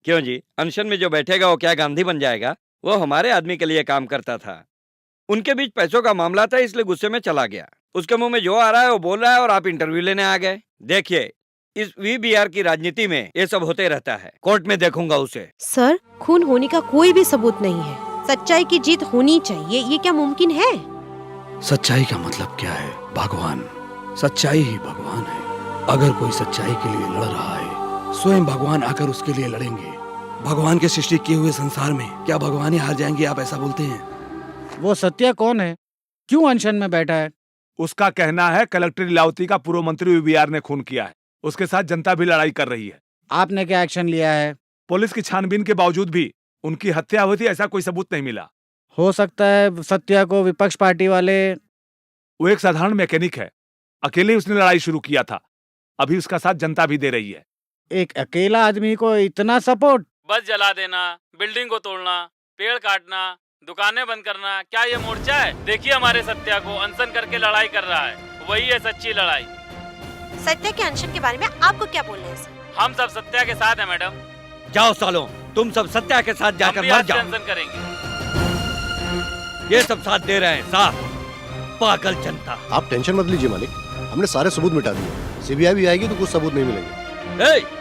क्यों जी, अनशन में जो बैठेगा वो क्या गांधी बन जाएगा? वो हमारे आदमी के लिए काम करता था। उनके बीच पैसों का मामला था, इसलिए गुस्से में चला गया। उसके मुंह में जो आ रहा है वो बोल रहा है और आप इंटरव्यू लेने आ गए। देखिए, इस वीबीआर की राजनीति में ये सब होते रहता है। कोर्ट में देखूंगा उसे। सर, खून होने का कोई भी सबूत नहीं है। सच्चाई की जीत होनी चाहिए, ये क्या मुमकिन है? सच्चाई का मतलब क्या है? भगवान। सच्चाई ही भगवान है। अगर कोई सच्चाई के लिए लड़ रहा है, स्वयं भगवान आकर उसके लिए लड़ेंगे। भगवान के सृष्टि किए हुए संसार में क्या भगवान ही हार जाएंगे, आप ऐसा बोलते हैं? वो सत्या कौन है? क्यों अनशन में बैठा है? उसका कहना है कलेक्टर लीलावती का पूर्व मंत्री वीबीआर ने खून किया है। उसके साथ जनता भी लड़ाई कर रही है। आपने क्या एक्शन लिया है? पुलिस की छानबीन के बावजूद भी उनकी हत्या हुई थी ऐसा कोई सबूत नहीं मिला। हो सकता है सत्या को विपक्ष पार्टी वाले। वो एक साधारण मैकेनिक है, अकेले उसने लड़ाई शुरू किया था। अभी उसका साथ जनता भी दे रही है। एक अकेला आदमी को इतना सपोर्ट? बस जला देना, बिल्डिंग को तोड़ना, पेड़ काटना, दुकानें बंद करना, क्या ये मोर्चा है? देखिए हमारे सत्या को अनशन करके लड़ाई कर रहा है, वही है सच्ची लड़ाई। सत्या के अनशन के बारे में आपको क्या बोलना है? हम सब सत्या के साथ हैं मैडम। जाओ सालों, तुम सब सत्या के साथ जाकर मर जाओ। अनशन करेंगे। ये सब साथ दे रहे हैं, साथ पागल जनता। आप टेंशन मत लीजिए मालिक, हमने सारे सबूत मिटा दिए। सीबीआई भी आएगी तो कुछ सबूत नहीं मिलेंगे।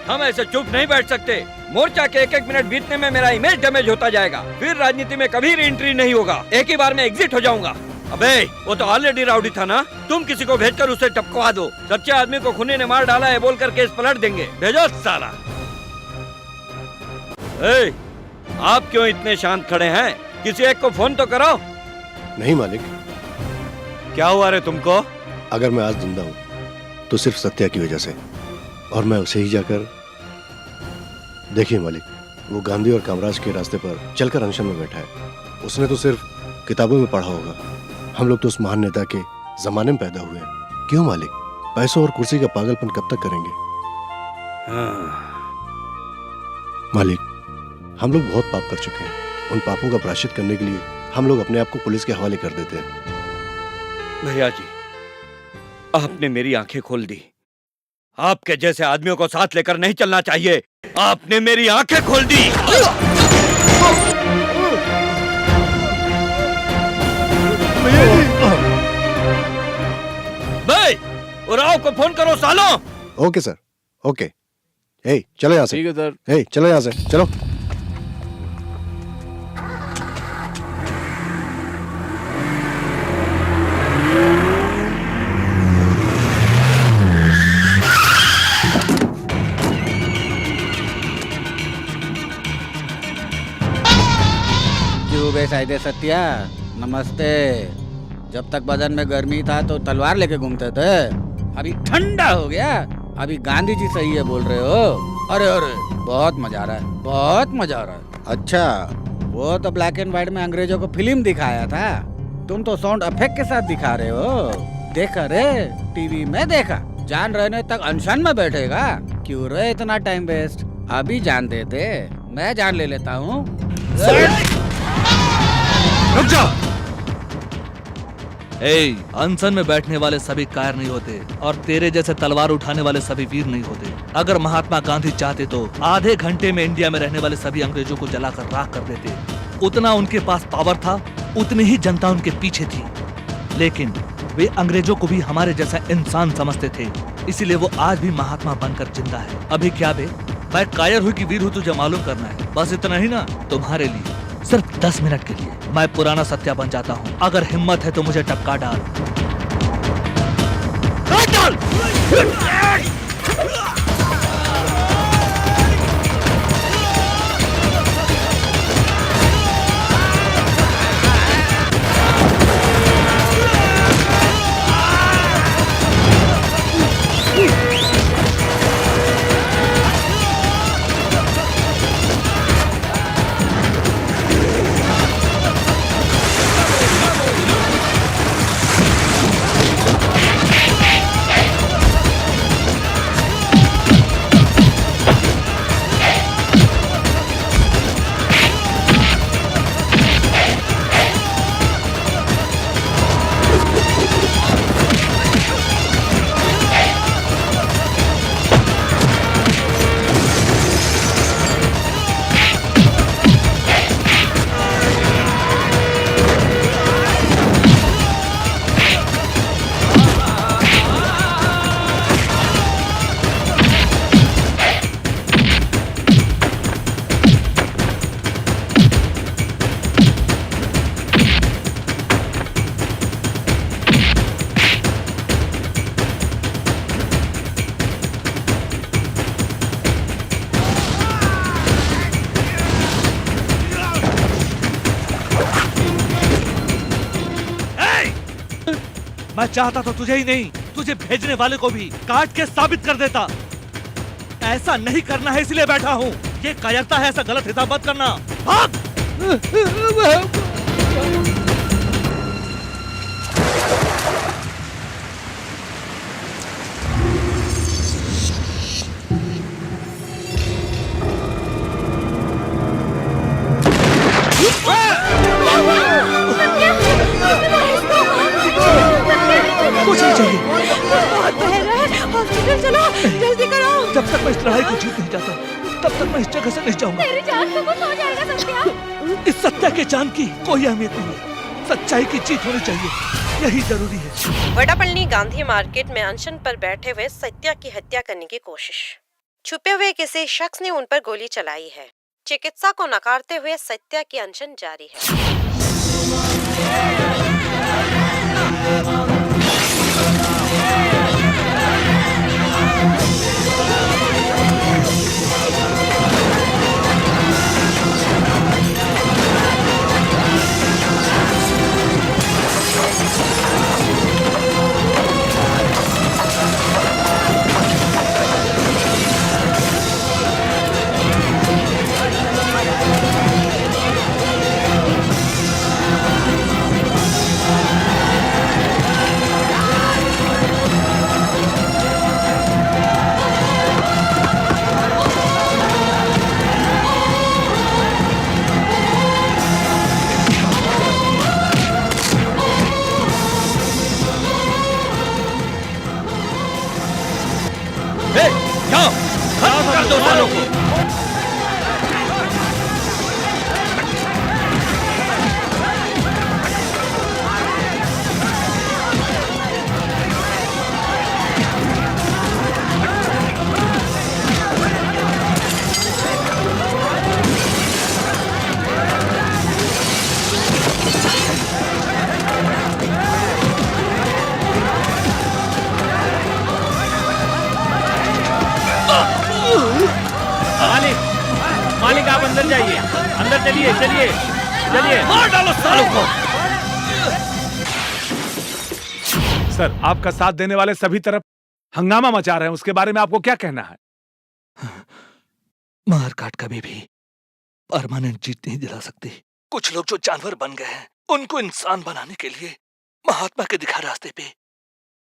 हम ऐसे चुप नहीं बैठ सकते। मोर्चा के एक एक मिनट बीतने में मेरा इमेज डैमेज होता जाएगा। फिर राजनीति में कभी रीएंट्री नहीं होगा। एक ही बार में एग्जिट हो जाऊंगा। अबे, वो तो ऑलरेडी राउडी था ना। तुम किसी को भेजकर उसे टपकवा दो। सच्चे आदमी को खूनी ने मार डाला है बोलकर केस पलट देंगे। भेजो साला। आप क्यों इतने शांत खड़े हैं? किसी एक को फोन तो करो। नहीं मालिक। क्या हुआ रे तुमको? अगर मैं आज जिंदा हूँ तो सिर्फ सत्या की वजह से, और मैं उसे ही जाकर। देखिए मालिक, वो गांधी और कामराज के रास्ते पर चलकर अनशन में बैठा है। उसने तो सिर्फ किताबों में पढ़ा होगा। हम लोग तो उस महान नेता के जमाने में पैदा हुए हैं। क्यों मालिक, पैसों और कुर्सी का पागलपन कब तक करेंगे? मालिक, हम लोग बहुत पाप कर चुके हैं। उन पापों का प्रायश्चित करने के लिए हम लोग अपने आप को पुलिस के हवाले कर देते हैं। भैया जी, आपने मेरी आंखें खोल दी। आपके जैसे आदमियों को साथ लेकर नहीं चलना चाहिए। आपने मेरी आंखें खोल दी। भाई, उराव को फोन करो सालों। Okay sir, okay. चलो यहाँ से। ठीक है सर। चलो यहाँ से, चलो। साइदे सत्या, नमस्ते। जब तक बदन में गर्मी था तो तलवार लेके घूमते थे, अभी ठंडा हो गया। अभी गांधी जी सही है बोल रहे हो। अरे अरे, बहुत मजा आ रहा है, बहुत मजा आ रहा है। अच्छा, वो तो ब्लैक एंड व्हाइट में अंग्रेजों को फिल्म दिखाया था, तुम तो साउंड इफेक्ट के साथ दिखा रहे हो। देखा रे, टीवी में देखा। जान रहने तक अनशन में बैठेगा? क्यों रे इतना टाइम वेस्ट? अभी जान देते, मैं जान ले लेता हूँ। रुक जाओ। अनशन में बैठने वाले सभी कायर नहीं होते, और तेरे जैसे तलवार उठाने वाले सभी वीर नहीं होते। अगर महात्मा गांधी चाहते तो आधे घंटे में इंडिया में रहने वाले सभी अंग्रेजों को जलाकर राख कर देते। उतना उनके पास पावर था, उतनी ही जनता उनके पीछे थी। लेकिन वे अंग्रेजों को भी हमारे जैसा इंसान समझते थे, इसीलिए वो आज भी महात्मा बनकर जिंदा है। अभी क्या बे, मैं कायर हुई कि वीर हूँ, तुझे मालूम करना है। बस इतना ही ना, तुम्हारे लिए सिर्फ 10 मिनट के लिए मैं पुराना सत्या बन जाता हूँ। अगर हिम्मत है तो मुझे टपका डाल। मैं चाहता तो तुझे ही नहीं, तुझे भेजने वाले को भी काट के साबित कर देता। ऐसा नहीं करना है इसलिए बैठा हूँ। ये कायरता है, ऐसा गलत हिसाब मत करना। भाग! कुछ नहीं चाहिए। बहुत बहरा है, हॉस्पिटल चलो, जल्दी करो। जब तक मैं इस लड़ाई को जीत नहीं जाता, तब तक मैं इस जगह से नहीं जाऊंगा। तेरी जान तो कुछ हो जाएगा सत्या। इस सत्या के जान की कोई अहमियत नहीं है। सच्चाई की जीत होनी चाहिए, यही जरूरी है। वडापल्ली गांधी मार्केट में अनशन पर बैठे हुए सत्या की हत्या करने की कोशिश। छुपे हुए किसी शख्स ने उन पर गोली चलाई है। चिकित्सा को नकारते हुए सत्या की अनशन जारी है। जाओ, खत्म कर दो सालों को। मालिक आप अंदर जाइए, अंदर चलिए चलिए चलिए। मार डालो सालों को। सर, आपका साथ देने वाले सभी तरफ हंगामा मचा रहे हैं, उसके बारे में आपको क्या कहना है? मार काट कभी भी परमानेंट जीत नहीं दिला सकती। कुछ लोग जो जानवर बन गए हैं, उनको इंसान बनाने के लिए महात्मा के दिखा रास्ते पे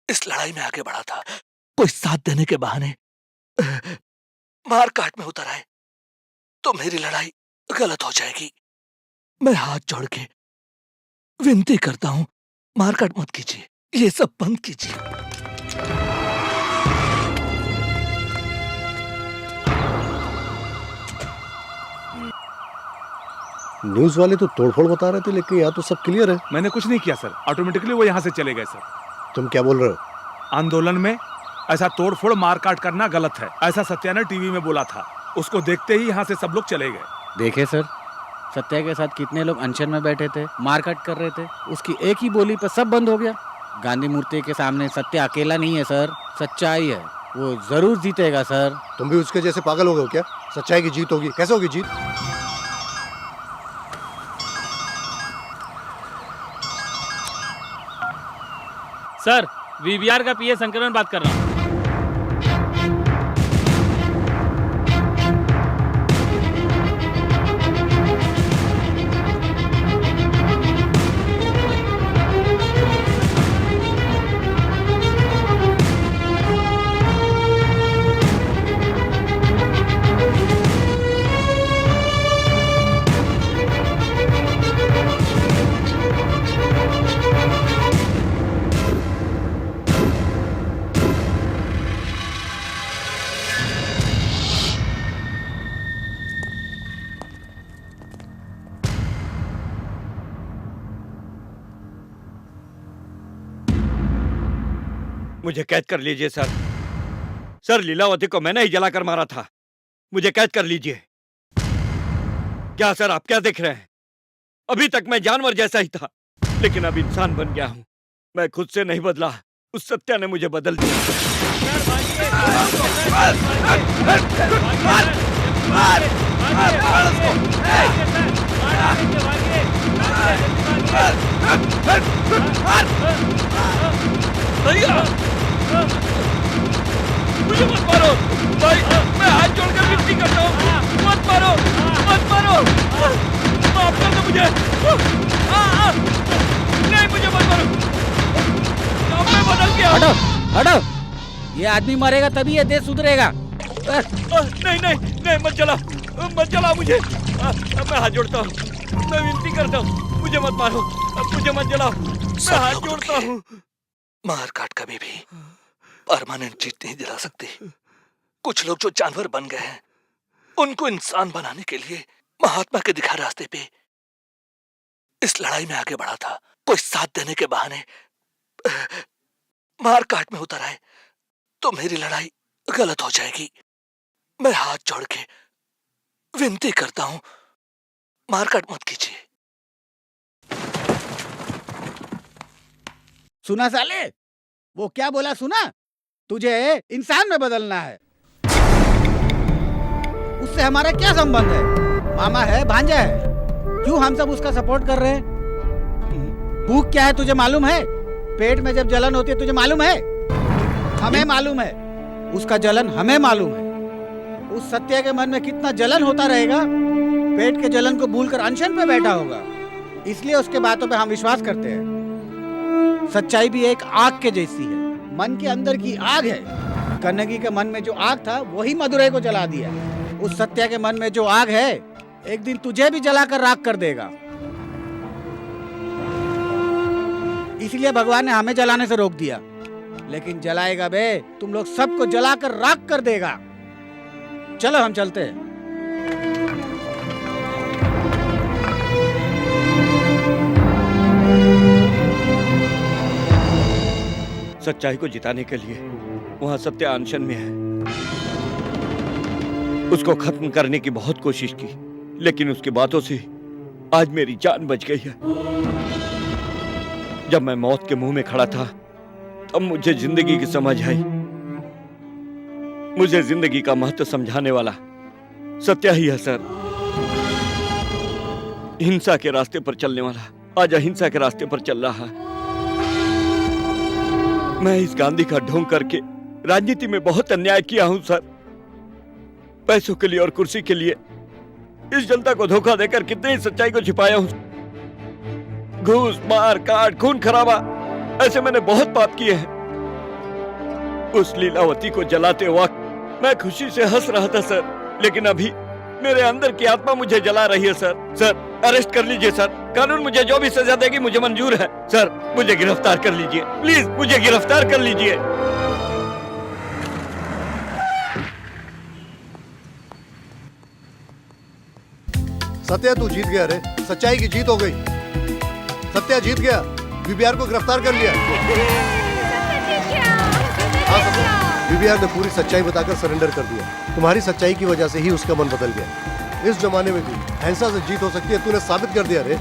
इस लड़ाई में आगे बढ़ा था। कोई साथ देने के बहाने मार काट में उतर आए तो मेरी लड़ाई गलत हो जाएगी। मैं हाथ जोड़ के विनती करता हूं, मारकाट मत कीजिए, ये सब बंद कीजिए। न्यूज वाले तो तोड़फोड़ बता रहे थे, लेकिन यहाँ तो सब क्लियर है। मैंने कुछ नहीं किया सर, ऑटोमेटिकली वो यहाँ से चले गए सर। तुम क्या बोल रहे हो? आंदोलन में ऐसा तोड़फोड़ मारकाट करना गलत है, ऐसा सत्या ने टीवी में बोला था। उसको देखते ही यहाँ से सब लोग चले गए। देखे सर, सत्या के साथ कितने लोग अनशन में बैठे थे, मारकाट कर रहे थे। उसकी एक ही बोली पर सब बंद हो गया। गांधी मूर्ति के सामने सत्या अकेला नहीं है सर, सच्चाई है, वो जरूर जीतेगा सर। तुम भी उसके जैसे पागल हो गए हो क्या? सच्चाई की जीत होगी, कैसे होगी जीत? सर, वीवीआर का पीए संकलन बात कर रहा हूँ। मुझे कैद कर लीजिए सर। सर, लीलावती को मैंने ही जलाकर मारा था। मुझे कैद कर लीजिए। क्या सर, आप क्या देख रहे हैं? अभी तक मैं जानवर जैसा ही था, लेकिन अब इंसान बन गया हूं। मैं खुद से नहीं बदला, उस सत्या ने मुझे बदल दिया। भैया मुझे मत मारो भाई, मैं हाथ जोड़कर विनती करता हूँ, मत मारो, मत मारो, माफ कर दो मुझे। नहीं मुझे मत मारो, मैं बदल गया। हटो हटो, ये आदमी मरेगा तभी ये देश सुधरेगा। नहीं नहीं नहीं, मत जला मुझे। मैं हाथ जोड़ता हूँ, मैं विनती करता हूँ, मुझे मत मारो, मुझे मत जलाओ, मैं हाथ जोड़ता हूँ। मार काट कभी भी परमानेंट जीत नहीं दिला सकती। कुछ लोग जो जानवर बन गए हैं, उनको इंसान बनाने के लिए महात्मा के दिखा रास्ते पे इस लड़ाई में आगे बढ़ा था। कोई साथ देने के बहाने मार काट में उतर आए तो मेरी लड़ाई गलत हो जाएगी। मैं हाथ जोड़ के विनती करता हूं, मार काट मत कीजिए। सुना साले, वो क्या बोला सुना? तुझे इंसान में बदलना है। उससे हमारा क्या संबंध है? मामा है, भांजा है, क्यों हम सब उसका सपोर्ट कर रहे हैं? भूख क्या है तुझे मालूम है? पेट में जब जलन होती है तुझे मालूम है? हमें मालूम है, उसका जलन हमें मालूम है। उस सत्या के मन में कितना जलन होता रहेगा, पेट के जलन को भूलकर अनशन पे बैठा होगा। इसलिए उसके बातों पे हम विश्वास करते हैं। सच्चाई भी एक आग के जैसी है, मन के अंदर की आग है। कन्नगी के मन में जो आग था वही मदुरै को जला दिया। उस सत्या के मन में जो आग है एक दिन तुझे भी जलाकर राख कर देगा। इसलिए भगवान ने हमें जलाने से रोक दिया, लेकिन जलाएगा बे, तुम लोग सबको जलाकर राख कर देगा। चलो हम चलते हैं। सच्चाई को जिताने के लिए वहां सत्य अनशन में है। उसको खत्म करने की बहुत कोशिश की, लेकिन उसकी बातों से आज मेरी जान बच गई है। जब मैं मौत के मुंह में खड़ा था तब मुझे जिंदगी की समझ आई। मुझे जिंदगी का महत्व समझाने वाला सत्या ही है सर। हिंसा के रास्ते पर चलने वाला आज अहिंसा के रास्ते पर चल रहा है। मैं इस गांधी का ढोंग करके राजनीति में बहुत अन्याय किया हूं सर। पैसों के लिए और कुर्सी के लिए इस जनता को धोखा देकर कितनी सच्चाई को छिपाया हूं। घूस, मार काट, खून खराबा, ऐसे मैंने बहुत पाप किए हैं। उस लीलावती को जलाते वक्त मैं खुशी से हंस रहा था सर, लेकिन अभी मेरे अंदर की आत्मा मुझे जला रही है सर। सर अरेस्ट कर लीजिए सर, कानून मुझे जो भी सजा देगी मुझे मंजूर है। सर मुझे गिरफ्तार कर लीजिए, प्लीज मुझे गिरफ्तार कर लीजिए। सत्या तू जीत गया रे, सच्चाई की जीत हो गई। सत्या जीत गया, बीबीआर को गिरफ्तार कर लिया। हाँ सत्या, बीबीआर ने पूरी सच्चाई बताकर सरेंडर कर दिया। तुम्हारी सच्चाई की वजह से ही उसका मन बदल गया। इस जमाने में भी अहिंसा से जीत हो सकती है, तूने साबित कर दिया रे।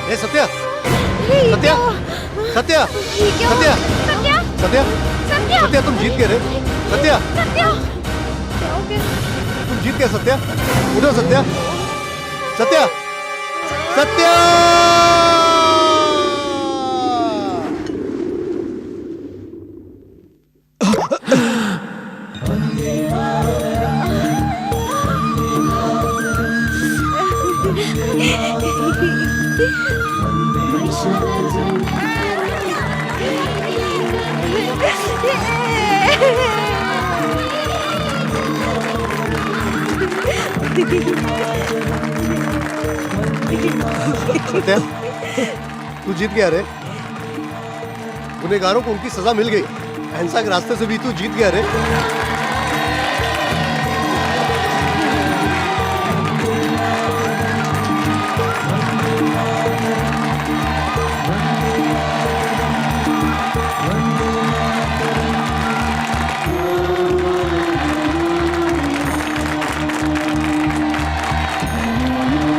ए सत्या, सत्या, सत्या, सत्या, सत्या, सत्या तुम जीत गए रे। सत्या, तुम जीत गए सत्या। उठो सत्या, सत्या, सत्या। सत्या तू जीत गया रे। गुनहगारों को उनकी सजा मिल गई। अहिंसा के रास्ते से भी तू जीत गया रे।